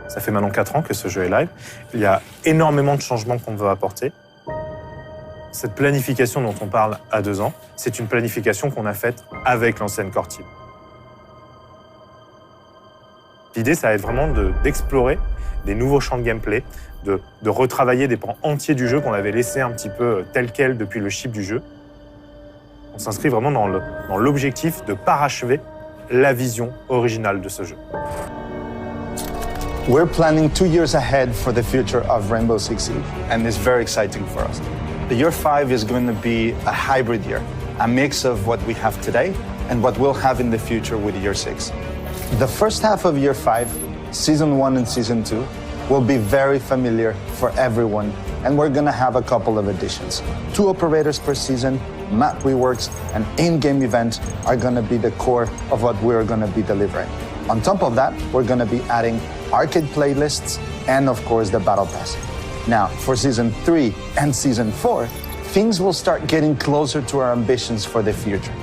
Ça fait maintenant 4 ans que ce jeu est live. Il y a énormément de changements qu'on veut apporter. Cette planification dont on parle à 2 ans, c'est une planification qu'on a faite avec l'ancienne core team. L'idée, ça va être vraiment d'explorer des nouveaux champs de gameplay, de retravailler des pans entiers du jeu qu'on avait laissé un petit peu tel quel depuis le chip du jeu. On s'inscrit vraiment dans l'objectif de parachever la vision originale de ce jeu. We're planning 2 years ahead for the future of Rainbow Six Siege, and it's very exciting for us. The year 5 is going to be a hybrid year, a mix of what we have today and what we'll have in the future with year 6. The first half of year 5, season 1 and season 2, will be very familiar for everyone, and we're going to have a couple of additions. 2 operators per season, map reworks, and in-game event are going to be the core of what we're going to be delivering. On top of that, we're going to be adding arcade playlists and, of course, the Battle Pass. Now, for Season 3 and Season 4, things will start getting closer to our ambitions for the future.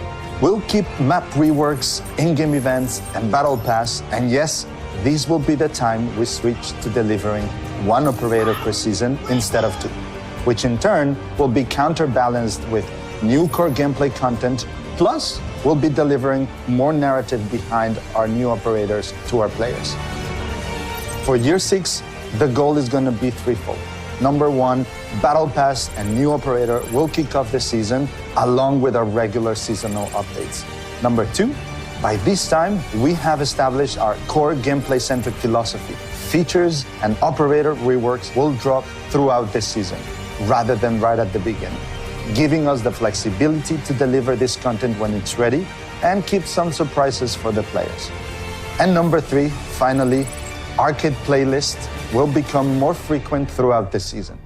We'll keep map reworks, in-game events, and Battle Pass, and yes, this will be the time we switch to delivering 1 operator per season instead of 2, which in turn will be counterbalanced with new core gameplay content, plus we'll be delivering more narrative behind our new operators to our players. For year 6, the goal is going to be threefold. Number 1, Battle Pass and new operator will kick off the season along with our regular seasonal updates. Number 2, by this time, we have established our core gameplay-centric philosophy. Features and operator reworks will drop throughout the season, rather than right at the beginning, giving us the flexibility to deliver this content when it's ready and keep some surprises for the players. And number 3, finally, arcade playlists will become more frequent throughout the season.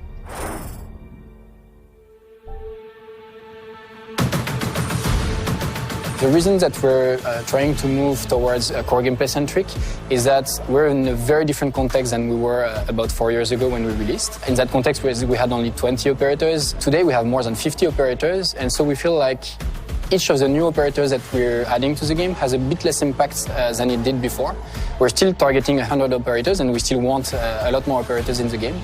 The reason that we're trying to move towards core gameplay centric is that we're in a very different context than we were about 4 years ago when we released. In that context, we had only 20 operators. Today we have more than 50 operators, and so we feel like each of the new operators that we're adding to the game has a bit less impact than it did before. We're still targeting 100 operators, and we still want a lot more operators in the game.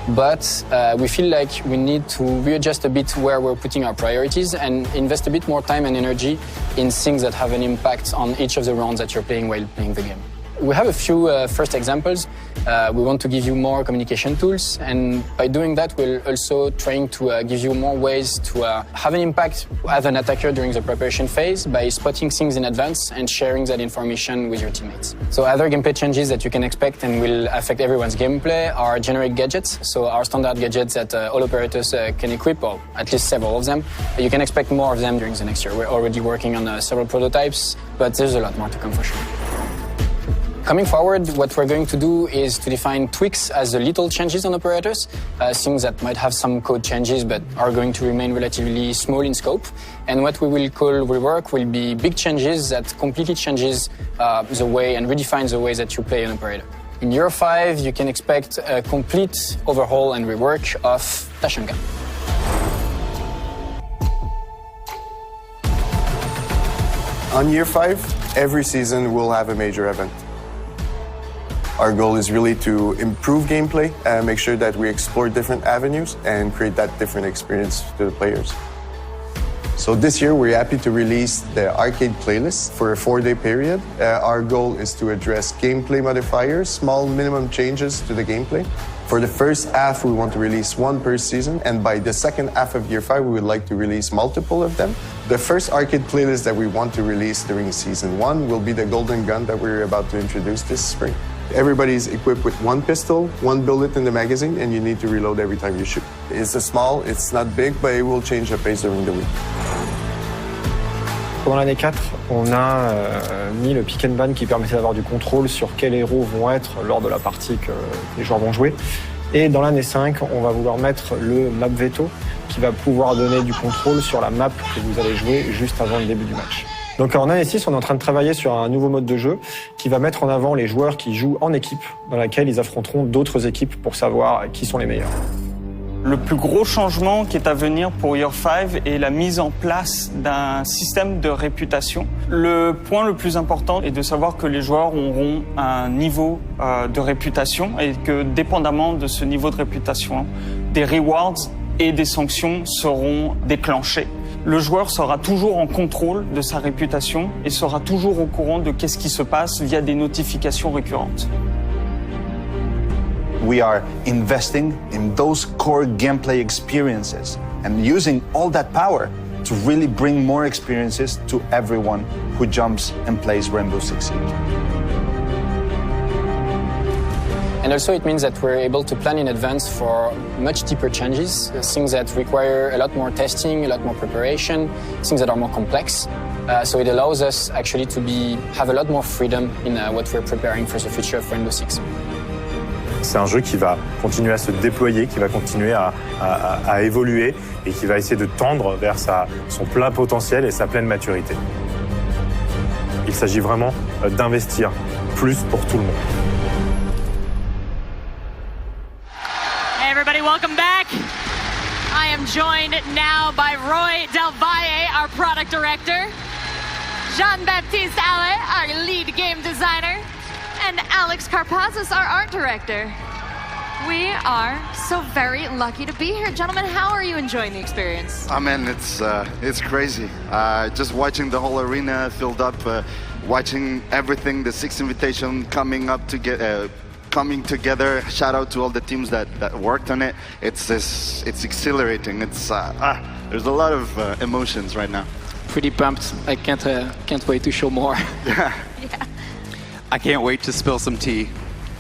But we feel like we need to readjust a bit where we're putting our priorities and invest a bit more time and energy in things that have an impact on each of the rounds that you're playing while playing the game. We have a few first examples. We want to give you more communication tools, and by doing that, we're also trying to give you more ways to have an impact as an attacker during the preparation phase by spotting things in advance and sharing that information with your teammates. So other gameplay changes that you can expect and will affect everyone's gameplay are generic gadgets, so our standard gadgets that all operators can equip, or at least several of them. You can expect more of them during the next year. We're already working on several prototypes, but there's a lot more to come for sure. Coming forward, what we're going to do is to define tweaks as the little changes on operators, things that might have some code changes but are going to remain relatively small in scope. And what we will call rework will be big changes that completely changes the way and redefines the way that you play an operator. In year 5, you can expect a complete overhaul and rework of Tachanka. On year 5, every season we'll have a major event. Our goal is really to improve gameplay, make sure that we explore different avenues and create that different experience to the players. So this year we're happy to release the arcade playlist for a 4-day period. Our goal is to address gameplay modifiers, small minimum changes to the gameplay. For the first half, we want to release 1 per season, and by the second half of year 5, we would like to release multiple of them. The first arcade playlist that we want to release during season 1 will be the golden gun that we're about to introduce this spring. Everybody's equipped with 1 pistol, 1 bullet in the magazine, and you need to reload every time you shoot. It's small, it's not big, but it will change the pace during the week. Pendant l'année 4, on a mis le pick and ban qui permettait d'avoir du contrôle sur quels héros vont être lors de la partie que les joueurs vont jouer. Et dans l'année 5, on va vouloir mettre le map veto qui va pouvoir donner du contrôle sur la map que vous allez jouer juste avant le début du match. Donc en année 6, on est en train de travailler sur un nouveau mode de jeu qui va mettre en avant les joueurs qui jouent en équipe, dans laquelle ils affronteront d'autres équipes pour savoir qui sont les meilleurs. Le plus gros changement qui est à venir pour Year 5 est la mise en place d'un système de réputation. Le point le plus important est de savoir que les joueurs auront un niveau de réputation et que dépendamment de ce niveau de réputation, des rewards et des sanctions seront déclenchées. Le joueur sera toujours en contrôle de sa réputation et sera toujours au courant de qu'est-ce qui se passe via des notifications récurrentes. We are investing in those core gameplay experiences and using all that power to really bring more experiences to everyone who jumps and plays Rainbow Six Siege. And also it means that we're able to plan in advance for much deeper changes, things that require a lot more testing, a lot more preparation, things that are more complex. So it allows us actually to have a lot more freedom in what we're preparing for the future of Rainbow Six. C'est un jeu qui va continuer à se déployer, qui va continuer à évoluer et qui va essayer de tendre vers son plein potentiel et sa pleine maturité. Il s'agit vraiment d'investir plus pour tout le monde. Hey everybody, welcome back. I am joined now by Roy Del Valle, our product director, Jean-Baptiste Allais, our lead game designer, and Alex Karpazis, our art director. We are so very lucky to be here. Gentlemen, how are you enjoying the experience? I mean, it's crazy. Just watching the whole arena filled up, watching everything, the Six Invitation coming together. Shout out to all the teams that worked on it. It's exhilarating. There's a lot of emotions right now. Pretty pumped. I can't wait to show more. Yeah. I can't wait to spill some tea.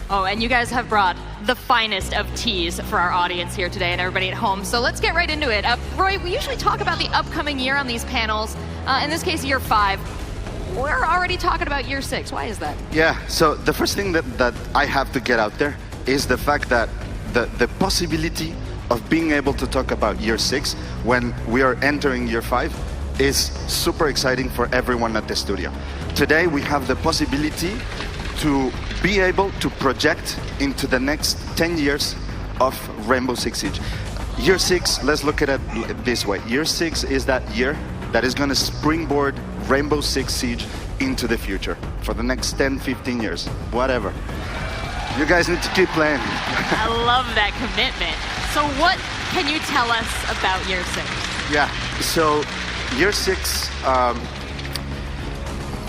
Oh, and you guys have brought the finest of teas for our audience here today and everybody at home. So let's get right into it. Roy, we usually talk about the upcoming year on these panels. In this case, Year 5. We're already talking about Year 6. Why is that? Yeah, so the first thing that I have to get out there is the fact that the possibility of being able to talk about Year 6 when we are entering Year 5 is super exciting for everyone at the studio. Today we have the possibility to be able to project into the next 10 years of Rainbow Six Siege. Year 6, let's look at it this way. Year 6 is that year that is going to springboard Rainbow Six Siege into the future for the next 10, 15 years, whatever. You guys need to keep playing. I love that commitment. So what can you tell us about Year 6? Yeah, so Year 6,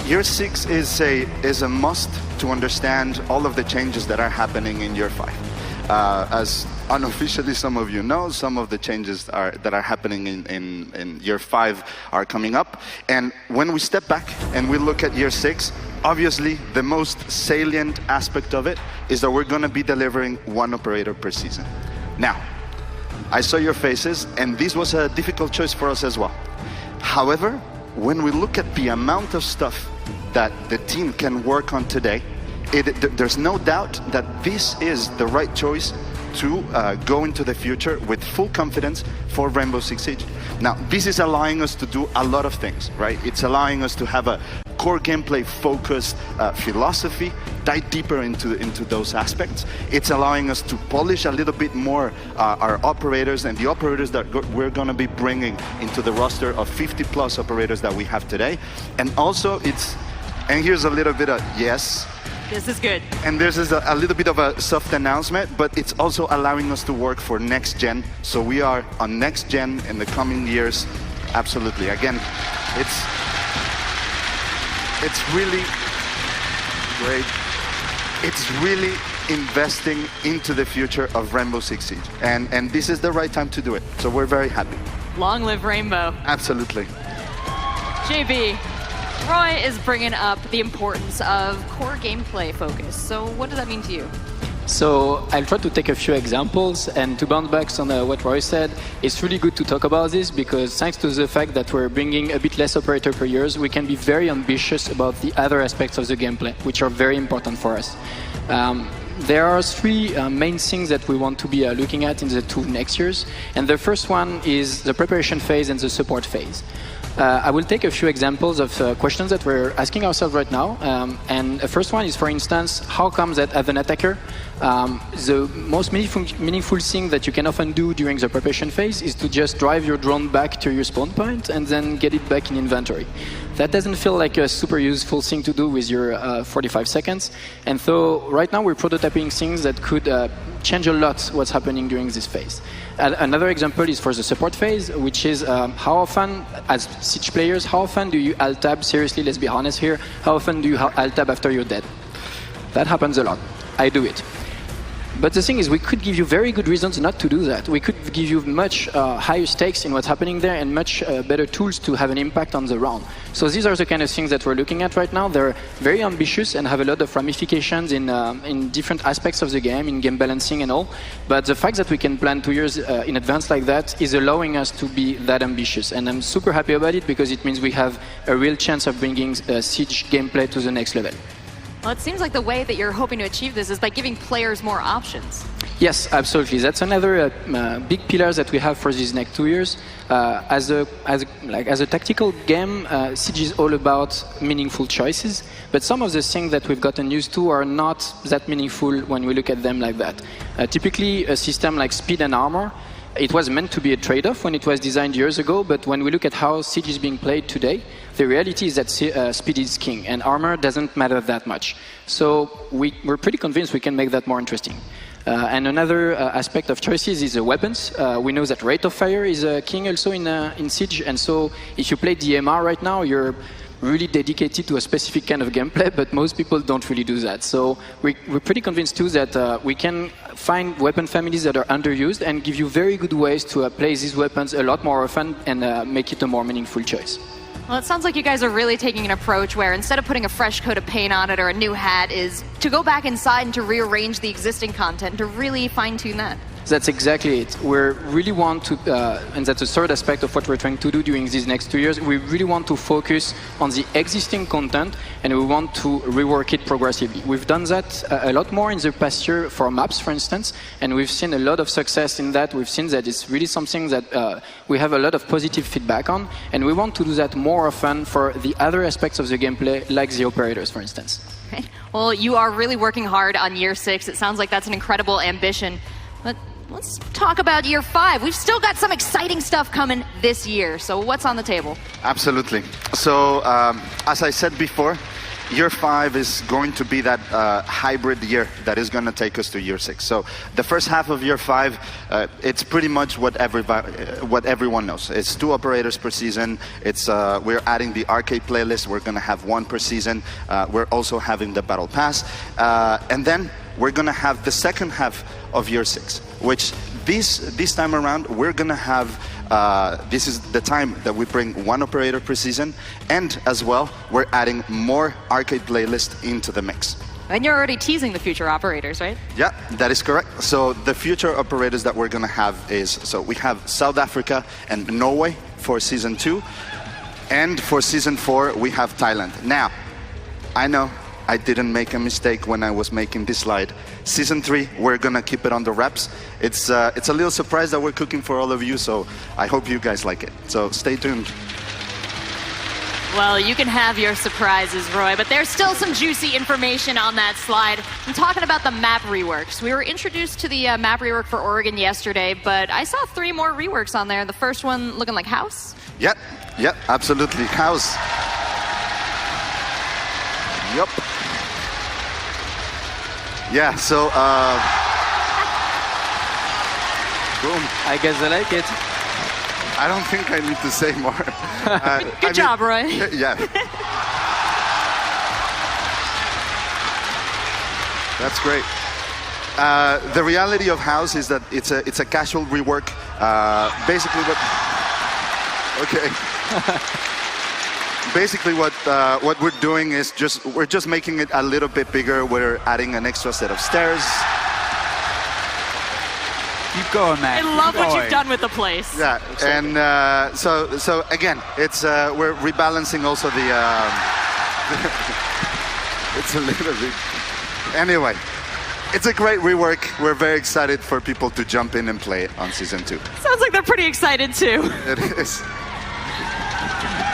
Year 6 is a must to understand all of the changes that are happening in Year 5. As unofficially some of you know, some of the changes that are happening in Year 5 are coming up. And when we step back and we look at Year 6, obviously the most salient aspect of it is that we're going to be delivering one operator per season. Now, I saw your faces, and this was a difficult choice for us as well. However, when we look at the amount of stuff that the team can work on today, there's no doubt that this is the right choice to go into the future with full confidence for Rainbow Six Siege. Now, this is allowing us to do a lot of things, right? It's allowing us to have a core gameplay focused philosophy, dive deeper into those aspects. It's allowing us to polish a little bit more our operators and the operators that we're going to be bringing into the roster of 50 plus operators that we have today. And also and here's a little bit of, yes. This is good. And this is a little bit of a soft announcement, but it's also allowing us to work for next gen. So we are on next gen in the coming years. Absolutely. Again, it's really great. It's really investing into the future of Rainbow Six Siege. And this is the right time to do it. So we're very happy. Long live Rainbow. Absolutely. JB, Roy is bringing up the importance of core gameplay focus. So what does that mean to you? So I'll try to take a few examples, and to bounce back on what Roy said, it's really good to talk about this because thanks to the fact that we're bringing a bit less operator per year, we can be very ambitious about the other aspects of the gameplay, which are very important for us. there are three main things that we want to be looking at in the 2 next years. And the first one is the preparation phase and the support phase. I will take a few examples of questions that we're asking ourselves right now. And the first one is, for instance, how comes that as an attacker, the most meaningful thing that you can often do during the preparation phase is to just drive your drone back to your spawn point and then get it back in inventory. That doesn't feel like a super useful thing to do with your 45 seconds. And so right now we're prototyping things that could change a lot what's happening during this phase. Another example is for the support phase, which is how often, as Siege players, how often do you alt-tab? Seriously, let's be honest here. How often do you alt-tab after you're dead? That happens a lot. I do it. But the thing is, we could give you very good reasons not to do that. We could give you much higher stakes in what's happening there and much better tools to have an impact on the round. So these are the kind of things that we're looking at right now. They're very ambitious and have a lot of ramifications in different aspects of the game, in game balancing and all. But the fact that we can plan 2 years in advance like that is allowing us to be that ambitious. And I'm super happy about it because it means we have a real chance of bringing Siege gameplay to the next level. Well, it seems like the way that you're hoping to achieve this is by giving players more options. Yes, absolutely. That's another big pillar that we have for these next 2 years. As a tactical game, Siege is all about meaningful choices. But some of the things that we've gotten used to are not that meaningful when we look at them like that. Typically, a system like speed and armor, it was meant to be a trade-off when it was designed years ago, but when we look at how Siege is being played today, the reality is that speed is king, and armor doesn't matter that much. So we're pretty convinced we can make that more interesting. And another aspect of choices is the weapons. We know that rate of fire is king also in Siege, and so if you play DMR right now, you're really dedicated to a specific kind of gameplay, but most people don't really do that. So we're pretty convinced too that we can find weapon families that are underused and give you very good ways to play these weapons a lot more often and make it a more meaningful choice. Well, it sounds like you guys are really taking an approach where instead of putting a fresh coat of paint on it or a new hat is to go back inside and to rearrange the existing content, to really fine-tune that. That's exactly it. We really want to, and that's the third aspect of what we're trying to do during these next 2 years, we really want to focus on the existing content and we want to rework it progressively. We've done that a lot more in the past year for maps, for instance, and we've seen a lot of success in that. We've seen that it's really something that we have a lot of positive feedback on, and we want to do that more often for the other aspects of the gameplay, like the operators, for instance. Okay. Well, you are really working hard on year 6. It sounds like that's an incredible ambition. But let's talk about year 5. We've still got some exciting stuff coming this year. So what's on the table? Absolutely. So as I said before, year 5 is going to be that hybrid year that is going to take us to year 6. So the first half of year 5, it's pretty much what everyone knows. It's 2 operators per season. It's we're adding the arcade playlist. We're going to have 1 per season. We're also having the battle pass, and then we're going to have the second half of year 6, which this time around we're going to have. This is the time that we bring 1 operator per season, and as well we're adding more arcade playlist into the mix. And you're already teasing the future operators, right? Yeah, that is correct. So the future operators that we're going to have is, so we have South Africa and Norway for season 2, and for season 4 we have Thailand. Now, I know I didn't make a mistake when I was making this slide. Season 3, we're gonna keep it on the wraps. It's a little surprise that we're cooking for all of you, so I hope you guys like it. So stay tuned. Well, you can have your surprises, Roy, but there's still some juicy information on that slide. I'm talking about the map reworks. We were introduced to the map rework for Oregon yesterday, but I saw 3 more reworks on there. The first one looking like House. Yep, absolutely. House. Yep. Yeah, so, boom. I guess I like it. I don't think I need to say more. Good job, Roy. Yeah. That's great. The reality of House is that it's a casual rework. Basically what... Okay. Basically what we're doing is we're just making it a little bit bigger. We're adding an extra set of stairs. Keep going, man. I love what you've done with the place. Yeah, and so again, it's we're rebalancing also the. It's a little bit. Anyway, it's a great rework. We're very excited for people to jump in and play it on Season 2. Sounds like they're pretty excited too. It is.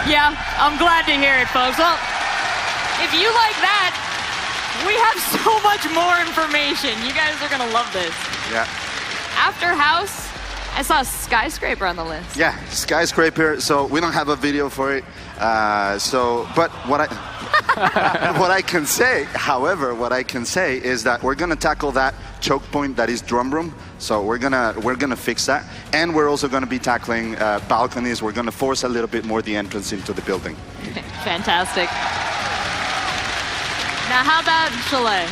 Yeah, I'm glad to hear it, folks. Well, if you like that, we have so much more information. You guys are gonna love this. Yeah. After House, I saw a skyscraper on the list. Yeah, skyscraper. So we don't have a video for it. But what I can say, however, what I can say is that we're gonna tackle that choke point that is drum room. So we're gonna fix that, and we're also gonna be tackling balconies. We're gonna force a little bit more the entrance into the building. Fantastic. Now, how about Chalet?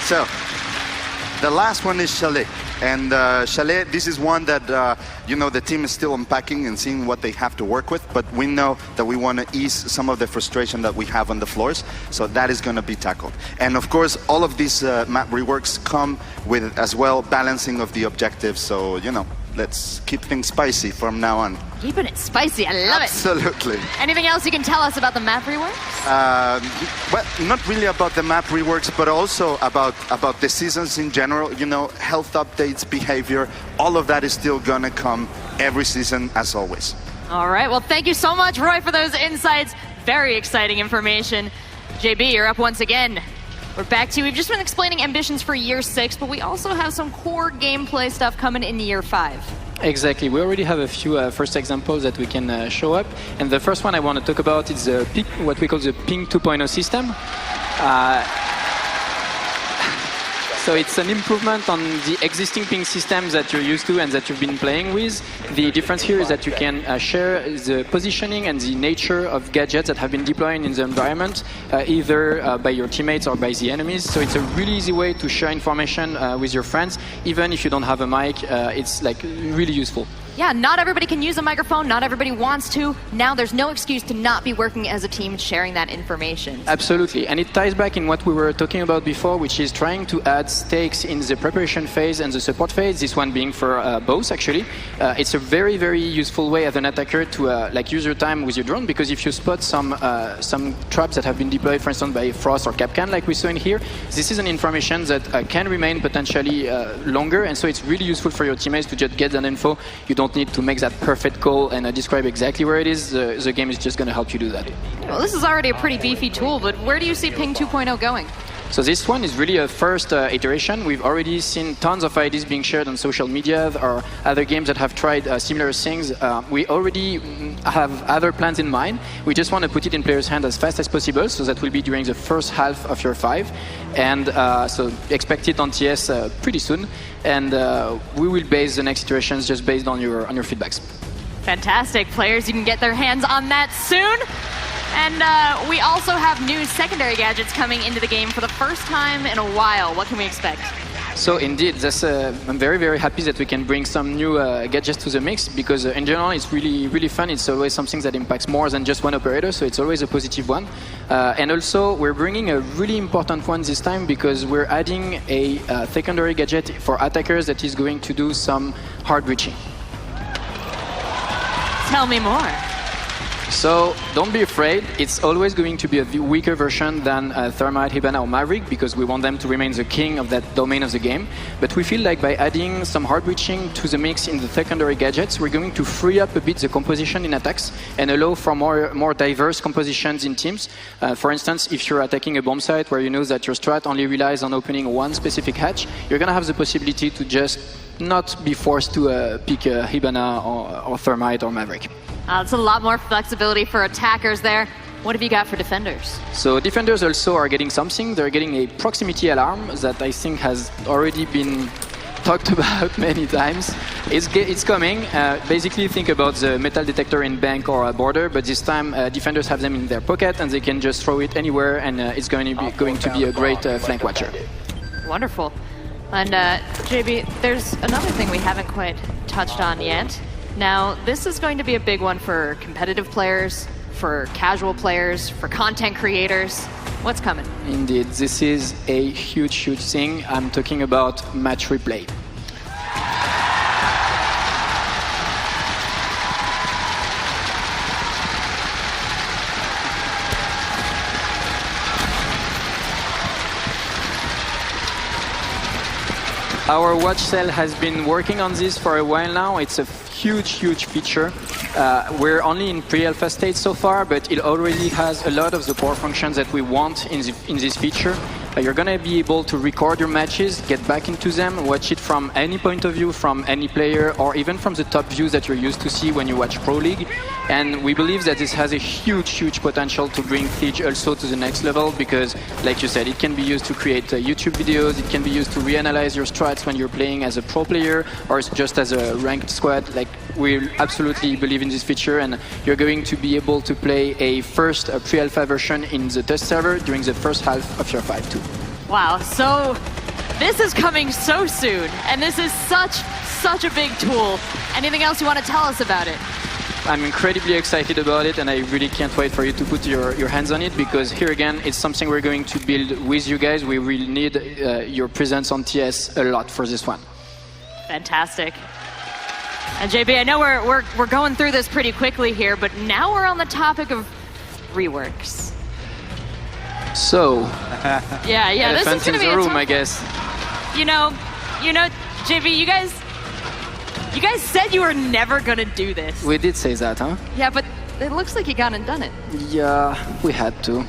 So the last one is Chalet. And Chalet, this is one that, the team is still unpacking and seeing what they have to work with, but we know that we want to ease some of the frustration that we have on the floors, so that is going to be tackled. And of course, all of these map reworks come with, as well, balancing of the objectives, so, let's keep things spicy from now on. Keeping it spicy, I love it. Absolutely. Anything else you can tell us about the map reworks? Well, not really about the map reworks, but also about the seasons in general. Health updates, behavior, all of that is still gonna come every season, as always. All right, well, thank you so much, Roy, for those insights. Very exciting information. JB, you're up once again. We're back to you. We've just been explaining ambitions for year 6, but we also have some core gameplay stuff coming in year 5. Exactly. We already have a few first examples that we can show up. And the first one I want to talk about is what we call the Ping 2.0 system. So it's an improvement on the existing ping systems that you're used to and that you've been playing with. The difference here is that you can share the positioning and the nature of gadgets that have been deployed in the environment, either by your teammates or by the enemies. So it's a really easy way to share information with your friends. Even if you don't have a mic, it's like really useful. Yeah, not everybody can use a microphone, not everybody wants to. Now there's no excuse to not be working as a team sharing that information. Absolutely, and it ties back in what we were talking about before, which is trying to add stakes in the preparation phase and the support phase, this one being for both actually. It's a very, very useful way as an attacker to use your time with your drone, because if you spot some traps that have been deployed, for instance, by Frost or Capcan, like we saw in here, this is an information that can remain potentially longer, and so it's really useful for your teammates to just get that info. You don't need to make that perfect call and describe exactly where it is. The game is just going to help you do that. Well, this is already a pretty beefy tool, but where do you see Ping 2.0 going? So this one is really a first iteration. We've already seen tons of ideas being shared on social media or other games that have tried similar things. We already have other plans in mind. We just want to put it in players' hands as fast as possible, so that will be during the first half of year 5. And so expect it on TS pretty soon. And we will base the next iterations just based on your feedbacks. Fantastic. Players, you can get their hands on that soon. And we also have new secondary gadgets coming into the game for the first time in a while. What can we expect? So indeed, I'm very, very happy that we can bring some new gadgets to the mix, because in general it's really, really fun. It's always something that impacts more than just one operator, so it's always a positive one. And also we're bringing a really important one this time, because we're adding a secondary gadget for attackers that is going to do some hard breaching. Tell me more. So don't be afraid, it's always going to be a weaker version than Thermite, Hibana or Maverick, because we want them to remain the king of that domain of the game. But we feel like by adding some hard breaching to the mix in the secondary gadgets, we're going to free up a bit the composition in attacks and allow for more diverse compositions in teams. For instance, if you're attacking a bomb site where you know that your strat only relies on opening one specific hatch, you're going to have the possibility to just not be forced to pick Hibana or Thermite or Maverick. It's a lot more flexibility for attackers there. What have you got for defenders? So defenders also are getting something. They're getting a proximity alarm that I think has already been talked about many times. It's coming. Basically, think about the metal detector in bank or a border, but this time defenders have them in their pocket and they can just throw it anywhere, and it's going to be a great flank watcher. Wonderful. And JB, there's another thing we haven't quite touched on yet. Now, this is going to be a big one for competitive players, for casual players, for content creators. What's coming? Indeed, this is a huge, huge thing. I'm talking about match replay. Our watch cell has been working on this for a while now. It's a huge feature. We're only in pre-alpha state so far, but it already has a lot of the core functions that we want in this feature. You're going to be able to record your matches, get back into them, watch it from any point of view, from any player, or even from the top views that you're used to see when you watch Pro League. And we believe that this has a huge potential to bring Siege also to the next level, because, like you said, it can be used to create YouTube videos, it can be used to reanalyze your strats when you're playing as a pro player, or just as a ranked squad. Like, we absolutely believe in this feature, and you're going to be able to play a first pre-alpha version in the test server during the first half of year 5 too. Wow, so this is coming so soon, and this is such a big tool. Anything else you want to tell us about it? I'm incredibly excited about it, and I really can't wait for you to put your hands on it, because here again, it's something we're going to build with you guys. We will need your presence on TS a lot for this one. Fantastic. And JB, I know we're going through this pretty quickly here, but now we're on the topic of reworks. So, yeah, this is going to be a room, I guess. You know, JB, you guys said you were never going to do this. We did say that, huh? Yeah, but it looks like you gone and done it. Yeah, we had to.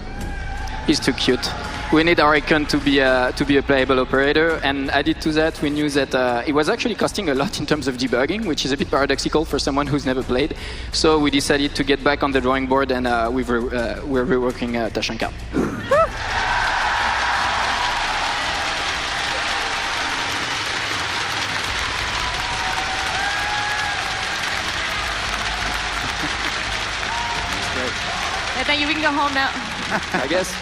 He's too cute. We need our icon to be a playable operator, and added to that, we knew that it was actually costing a lot in terms of debugging, which is a bit paradoxical for someone who's never played. So we decided to get back on the drawing board, and we're reworking Tashanka. I think we can go home now. I guess.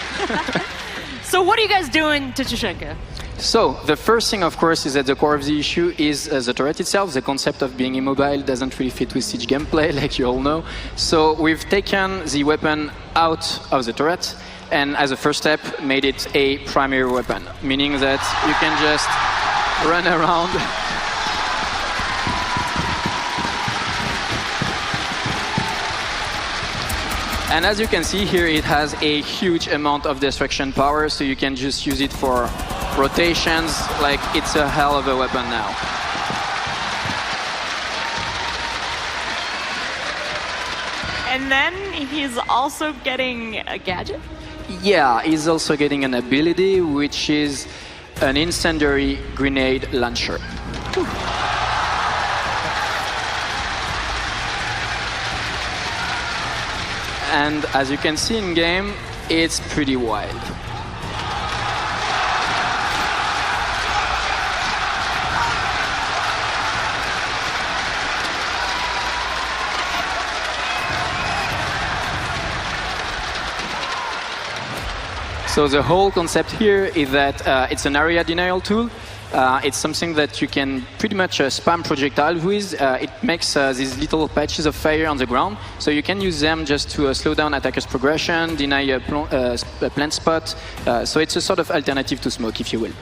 So what are you guys doing to Tashanka? So the first thing, of course, is that the core of the issue is the turret itself. The concept of being immobile doesn't really fit with Siege gameplay, like you all know. So we've taken the weapon out of the turret, and as a first step, made it a primary weapon, meaning that you can just run around. And as you can see here, it has a huge amount of destruction power, so you can just use it for rotations. Like, it's a hell of a weapon now. And then he's also getting a gadget? Yeah, he's also getting an ability, which is an incendiary grenade launcher. And as you can see in game, it's pretty wild. So the whole concept here is that it's an area denial tool. It's something that you can pretty much spam projectiles with. It makes these little patches of fire on the ground, so you can use them just to slow down attackers' progression, deny a plant spot. So it's a sort of alternative to smoke, if you will.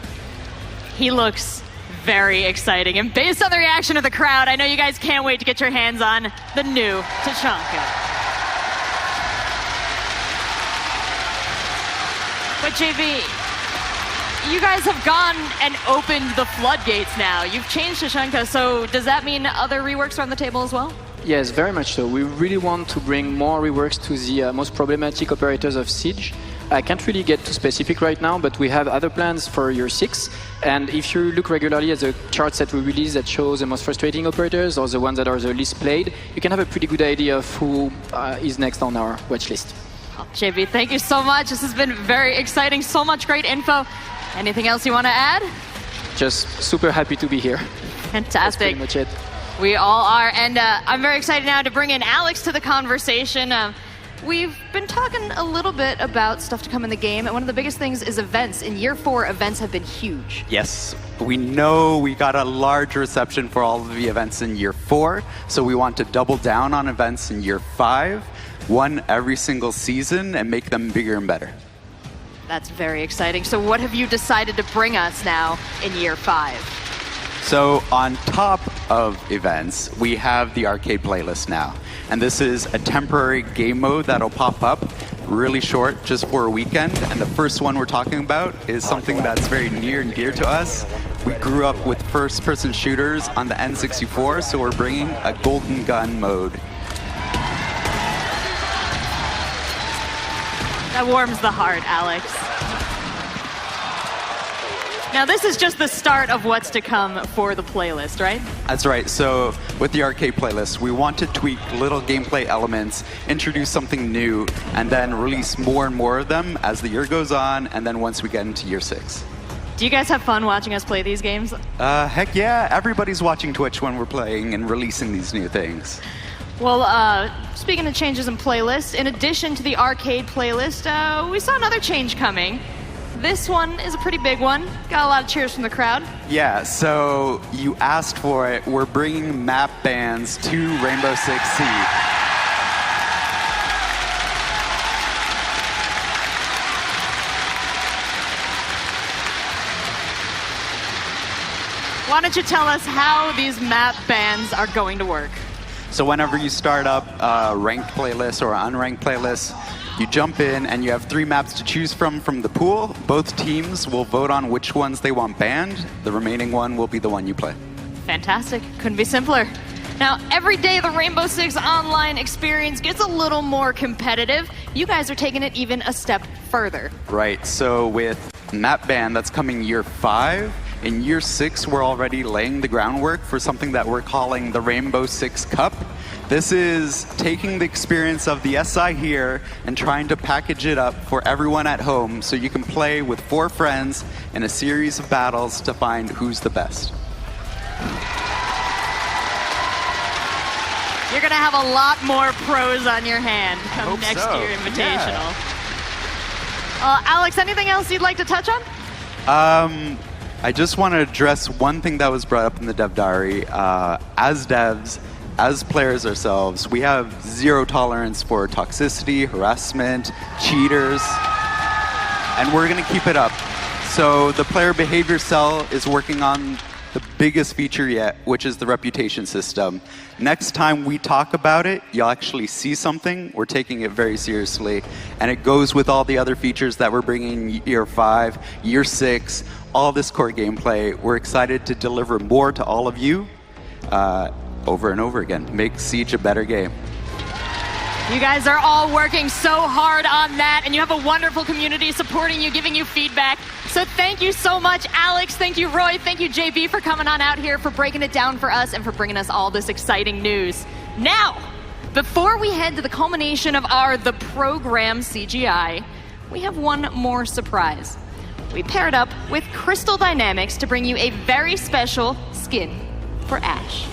He looks very exciting, and based on the reaction of the crowd, I know you guys can't wait to get your hands on the new Tashanka. But JB, you guys have gone and opened the floodgates now. You've changed Tashanka, so does that mean other reworks are on the table as well? Yes, very much so. We really want to bring more reworks to the most problematic operators of Siege. I can't really get too specific right now, but we have other plans for year 6. And if you look regularly at the charts that we release that shows the most frustrating operators or the ones that are the least played, you can have a pretty good idea of who is next on our watch list. JB, thank you so much. This has been very exciting. So much great info. Anything else you want to add? Just super happy to be here. Fantastic. That's pretty much it. We all are. And I'm very excited now to bring in Alex to the conversation. We've been talking a little bit about stuff to come in the game, and one of the biggest things is events. In year 4, events have been huge. Yes, we know we got a large reception for all of the events in year 4, so we want to double down on events in year 5, one every single season, and make them bigger and better. That's very exciting. So what have you decided to bring us now in year 5? So on top of events, we have the arcade playlist now. And this is a temporary game mode that'll pop up really short, just for a weekend. And the first one we're talking about is something that's very near and dear to us. We grew up with first-person shooters on the N64, so we're bringing a golden gun mode. That warms the heart, Alex. Now, this is just the start of what's to come for the playlist, right? That's right. So with the arcade playlist, we want to tweak little gameplay elements, introduce something new, and then release more and more of them as the year goes on, and then once we get into year 6. Do you guys have fun watching us play these games? Heck yeah. Everybody's watching Twitch when we're playing and releasing these new things. Well, speaking of changes in playlists, in addition to the arcade playlist, we saw another change coming. This one is a pretty big one. Got a lot of cheers from the crowd. Yeah, so you asked for it. We're bringing map bans to Rainbow Six Siege. Why don't you tell us how these map bans are going to work? So whenever you start up a ranked playlist or an unranked playlist, you jump in and you have 3 maps to choose from the pool. Both teams will vote on which ones they want banned. The remaining one will be the one you play. Fantastic. Couldn't be simpler. Now, every day the Rainbow Six Online experience gets a little more competitive. You guys are taking it even a step further. Right, so with map ban, that's coming year 5. In year 6, we're already laying the groundwork for something that we're calling the Rainbow Six Cup. This is taking the experience of the SI here and trying to package it up for everyone at home so you can play with 4 friends in a series of battles to find who's the best. You're going to have a lot more pros on your hand come next year Invitational. Yeah. Alex, anything else you'd like to touch on? I just want to address one thing that was brought up in the dev diary. As devs, as players ourselves, we have 0 tolerance for toxicity, harassment, cheaters, and we're going to keep it up. So the player behavior cell is working on the biggest feature yet, which is the reputation system. Next time we talk about it, you'll actually see something. We're taking it very seriously, and it goes with all the other features that we're bringing in year 5, year 6, all this core gameplay. We're excited to deliver more to all of you. Over and over again. Make Siege a better game. You guys are all working so hard on that, and you have a wonderful community supporting you, giving you feedback. So thank you so much, Alex. Thank you, Roy. Thank you, JB, for coming on out here, for breaking it down for us, and for bringing us all this exciting news. Now, before we head to the culmination of the program CGI, we have one more surprise. We paired up with Crystal Dynamics to bring you a very special skin for Ash.